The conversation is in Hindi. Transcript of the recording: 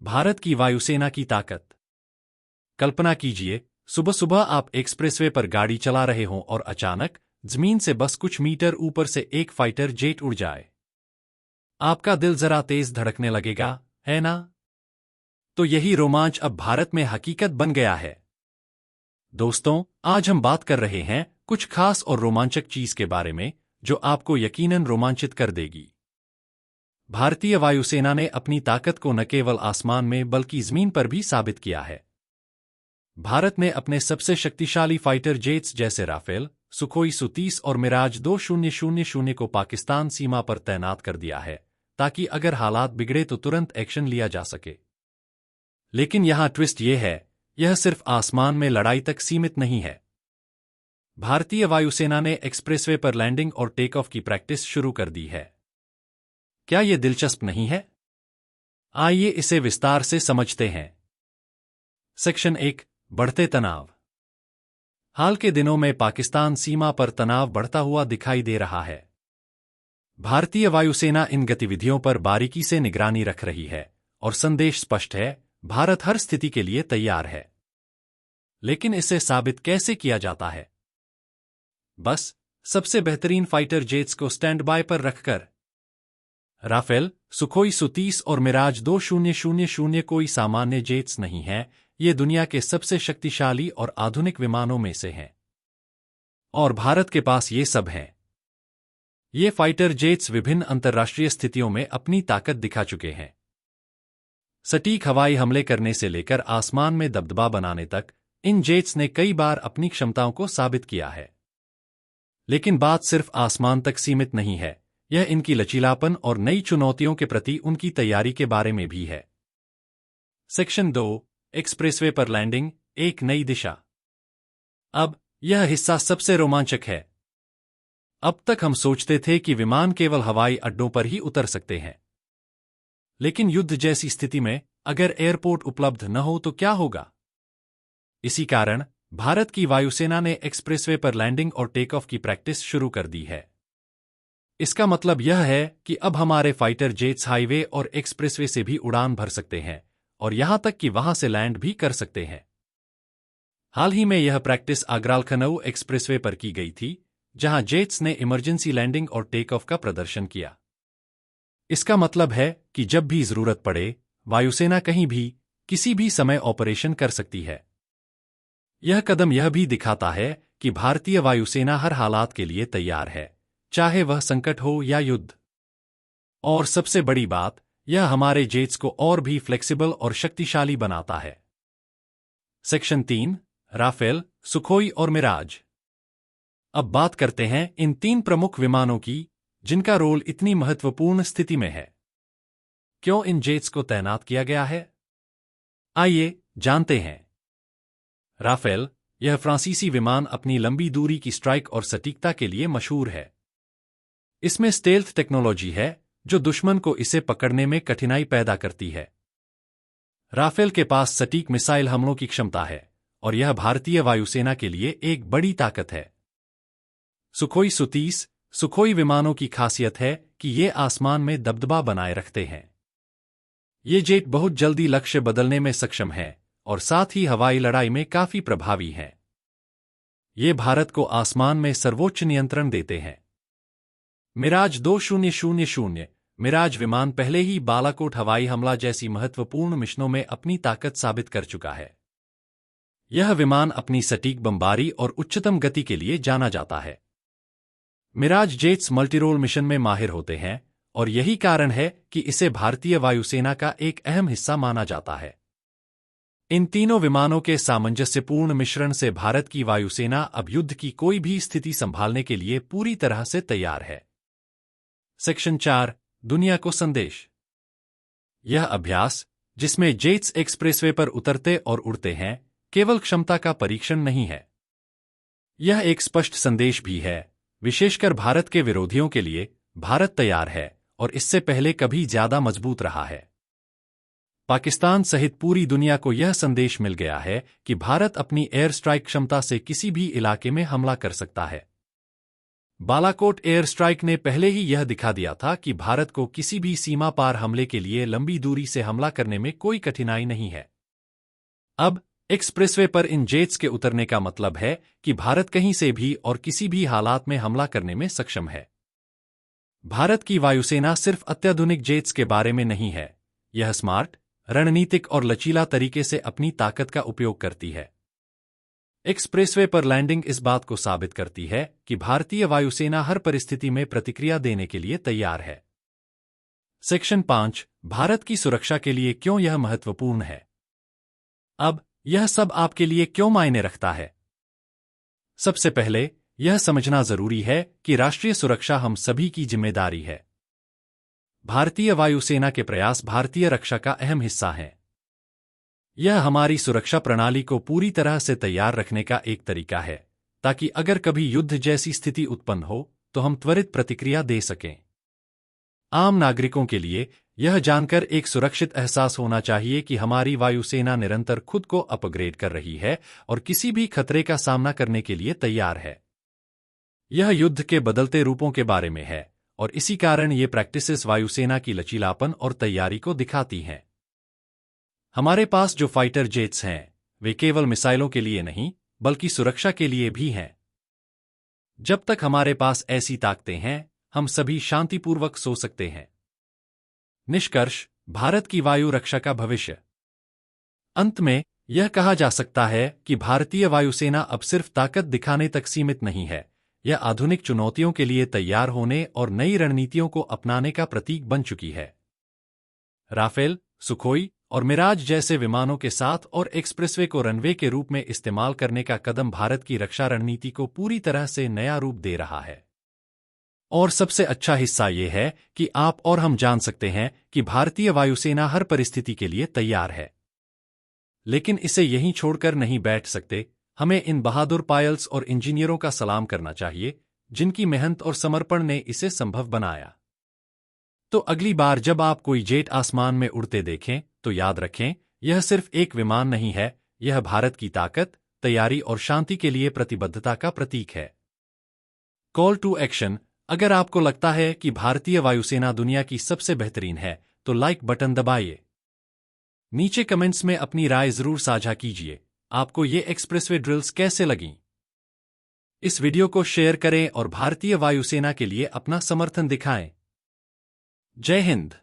भारत की वायुसेना की ताकत। कल्पना कीजिए, सुबह सुबह आप एक्सप्रेसवे पर गाड़ी चला रहे हों और अचानक जमीन से बस कुछ मीटर ऊपर से एक फाइटर जेट उड़ जाए। आपका दिल जरा तेज धड़कने लगेगा, है ना? तो यही रोमांच अब भारत में हकीकत बन गया है। दोस्तों, आज हम बात कर रहे हैं कुछ खास और रोमांचक चीज के बारे में जो आपको यकीनन रोमांचित कर देगी। भारतीय वायुसेना ने अपनी ताकत को न केवल आसमान में बल्कि जमीन पर भी साबित किया है। भारत ने अपने सबसे शक्तिशाली फाइटर जेट्स जैसे राफेल, सुखोई सु-30 और मिराज 2000 को पाकिस्तान सीमा पर तैनात कर दिया है, ताकि अगर हालात बिगड़े तो तुरंत एक्शन लिया जा सके। लेकिन यहां ट्विस्ट ये है, यह सिर्फ आसमान में लड़ाई तक सीमित नहीं है। भारतीय वायुसेना ने एक्सप्रेसवे पर लैंडिंग और टेक ऑफ की प्रैक्टिस शुरू कर दी है। क्या यह दिलचस्प नहीं है? आइए इसे विस्तार से समझते हैं। सेक्शन 1, बढ़ते तनाव। हाल के दिनों में पाकिस्तान सीमा पर तनाव बढ़ता हुआ दिखाई दे रहा है। भारतीय वायुसेना इन गतिविधियों पर बारीकी से निगरानी रख रही है और संदेश स्पष्ट है, भारत हर स्थिति के लिए तैयार है। लेकिन इसे साबित कैसे किया जाता है? बस सबसे बेहतरीन फाइटर जेट्स को स्टैंड बाय पर रखकर। राफेल, सुखोई सु-30 और मिराज 2000 कोई सामान्य जेट्स नहीं हैं, ये दुनिया के सबसे शक्तिशाली और आधुनिक विमानों में से हैं। और भारत के पास ये सब हैं। ये फाइटर जेट्स विभिन्न अंतर्राष्ट्रीय स्थितियों में अपनी ताकत दिखा चुके हैं। सटीक हवाई हमले करने से लेकर आसमान में दबदबा बनाने तक इन जेट्स ने कई बार अपनी क्षमताओं को साबित किया है। लेकिन बात सिर्फ आसमान तक सीमित नहीं है, यह इनकी लचीलापन और नई चुनौतियों के प्रति उनकी तैयारी के बारे में भी है। सेक्शन 2, एक्सप्रेसवे पर लैंडिंग, एक नई दिशा। अब यह हिस्सा सबसे रोमांचक है। अब तक हम सोचते थे कि विमान केवल हवाई अड्डों पर ही उतर सकते हैं। लेकिन युद्ध जैसी स्थिति में अगर एयरपोर्ट उपलब्ध न हो तो क्या होगा? इसी कारण भारत की वायुसेना ने एक्सप्रेसवे पर लैंडिंग और टेक ऑफ की प्रैक्टिस शुरू कर दी है। इसका मतलब यह है कि अब हमारे फाइटर जेट्स हाईवे और एक्सप्रेसवे से भी उड़ान भर सकते हैं और यहां तक कि वहां से लैंड भी कर सकते हैं। हाल ही में यह प्रैक्टिस आगरा लखनऊ एक्सप्रेसवे पर की गई थी, जहां जेट्स ने इमरजेंसी लैंडिंग और टेक ऑफ का प्रदर्शन किया। इसका मतलब है कि जब भी जरूरत पड़े, वायुसेना कहीं भी किसी भी समय ऑपरेशन कर सकती है। यह कदम यह भी दिखाता है कि भारतीय वायुसेना हर हालात के लिए तैयार है, चाहे वह संकट हो या युद्ध। और सबसे बड़ी बात, यह हमारे जेट्स को और भी फ्लेक्सिबल और शक्तिशाली बनाता है। सेक्शन 3, राफेल, सुखोई और मिराज। अब बात करते हैं इन तीन प्रमुख विमानों की, जिनका रोल इतनी महत्वपूर्ण स्थिति में है। क्यों इन जेट्स को तैनात किया गया है? आइए जानते हैं। राफेल, यह फ्रांसीसी विमान अपनी लंबी दूरी की स्ट्राइक और सटीकता के लिए मशहूर है। इसमें स्टेल्थ टेक्नोलॉजी है जो दुश्मन को इसे पकड़ने में कठिनाई पैदा करती है। राफेल के पास सटीक मिसाइल हमलों की क्षमता है और यह भारतीय वायुसेना के लिए एक बड़ी ताकत है। सुखोई सु-30, सुखोई विमानों की खासियत है कि ये आसमान में दबदबा बनाए रखते हैं। ये जेट बहुत जल्दी लक्ष्य बदलने में सक्षम है और साथ ही हवाई लड़ाई में काफी प्रभावी हैं। ये भारत को आसमान में सर्वोच्च नियंत्रण देते हैं। मिराज 2000, मिराज विमान पहले ही बालाकोट हवाई हमला जैसी महत्वपूर्ण मिशनों में अपनी ताकत साबित कर चुका है। यह विमान अपनी सटीक बमबारी और उच्चतम गति के लिए जाना जाता है। मिराज जेट्स मल्टीरोल मिशन में माहिर होते हैं और यही कारण है कि इसे भारतीय वायुसेना का एक अहम हिस्सा माना जाता है। इन तीनों विमानों के सामंजस्यपूर्ण मिश्रण से भारत की वायुसेना अब युद्ध की कोई भी स्थिति संभालने के लिए पूरी तरह से तैयार है। सेक्शन 4, दुनिया को संदेश। यह अभ्यास, जिसमें जेट्स एक्सप्रेसवे पर उतरते और उड़ते हैं, केवल क्षमता का परीक्षण नहीं है। यह एक स्पष्ट संदेश भी है, विशेषकर भारत के विरोधियों के लिए, भारत तैयार है और इससे पहले कभी ज्यादा मजबूत रहा है। पाकिस्तान सहित पूरी दुनिया को यह संदेश मिल गया है कि भारत अपनी एयर स्ट्राइक क्षमता से किसी भी इलाके में हमला कर सकता है। बालाकोट एयर स्ट्राइक ने पहले ही यह दिखा दिया था कि भारत को किसी भी सीमा पार हमले के लिए लंबी दूरी से हमला करने में कोई कठिनाई नहीं है। अब एक्सप्रेसवे पर इन जेट्स के उतरने का मतलब है कि भारत कहीं से भी और किसी भी हालात में हमला करने में सक्षम है। भारत की वायुसेना सिर्फ अत्याधुनिक जेट्स के बारे में नहीं है, यह स्मार्ट, रणनीतिक और लचीला तरीके से अपनी ताकत का उपयोग करती है। एक्सप्रेसवे पर लैंडिंग इस बात को साबित करती है कि भारतीय वायुसेना हर परिस्थिति में प्रतिक्रिया देने के लिए तैयार है। सेक्शन 5, भारत की सुरक्षा के लिए क्यों यह महत्वपूर्ण है। अब यह सब आपके लिए क्यों मायने रखता है? सबसे पहले यह समझना जरूरी है कि राष्ट्रीय सुरक्षा हम सभी की जिम्मेदारी है। भारतीय वायुसेना के प्रयास भारतीय रक्षा का अहम हिस्सा हैं। यह हमारी सुरक्षा प्रणाली को पूरी तरह से तैयार रखने का एक तरीका है, ताकि अगर कभी युद्ध जैसी स्थिति उत्पन्न हो तो हम त्वरित प्रतिक्रिया दे सकें। आम नागरिकों के लिए यह जानकर एक सुरक्षित एहसास होना चाहिए कि हमारी वायुसेना निरंतर खुद को अपग्रेड कर रही है और किसी भी खतरे का सामना करने के लिए तैयार है। यह युद्ध के बदलते रूपों के बारे में है और इसी कारण ये प्रैक्टिसेस वायुसेना की लचीलापन और तैयारी को दिखाती हैं। हमारे पास जो फाइटर जेट्स हैं, वे केवल मिसाइलों के लिए नहीं, बल्कि सुरक्षा के लिए भी हैं। जब तक हमारे पास ऐसी ताकतें हैं, हम सभी शांतिपूर्वक सो सकते हैं। निष्कर्ष, भारत की वायु रक्षा का भविष्य। अंत में यह कहा जा सकता है कि भारतीय वायुसेना अब सिर्फ ताकत दिखाने तक सीमित नहीं है, यह आधुनिक चुनौतियों के लिए तैयार होने और नई रणनीतियों को अपनाने का प्रतीक बन चुकी है। राफेल, सुखोई और मिराज जैसे विमानों के साथ और एक्सप्रेसवे को रनवे के रूप में इस्तेमाल करने का कदम भारत की रक्षा रणनीति को पूरी तरह से नया रूप दे रहा है। और सबसे अच्छा हिस्सा यह है कि आप और हम जान सकते हैं कि भारतीय वायुसेना हर परिस्थिति के लिए तैयार है। लेकिन इसे यहीं छोड़कर नहीं बैठ सकते, हमें इन बहादुर पायलट्स और इंजीनियरों का सलाम करना चाहिए, जिनकी मेहनत और समर्पण ने इसे संभव बनाया। तो अगली बार जब आप कोई जेट आसमान में उड़ते देखें, तो याद रखें, यह सिर्फ एक विमान नहीं है, यह भारत की ताकत, तैयारी और शांति के लिए प्रतिबद्धता का प्रतीक है। Call to action. अगर आपको लगता है कि भारतीय वायुसेना दुनिया की सबसे बेहतरीन है, तो लाइक बटन दबाइए। नीचे कमेंट्स में अपनी राय जरूर साझा कीजिए। आपको ये एक्सप्रेसवे ड्रिल्स कैसे लगीं? इस वीडियो को शेयर करें और भारतीय वायुसेना के लिए अपना समर्थन दिखाएं। जय हिंद।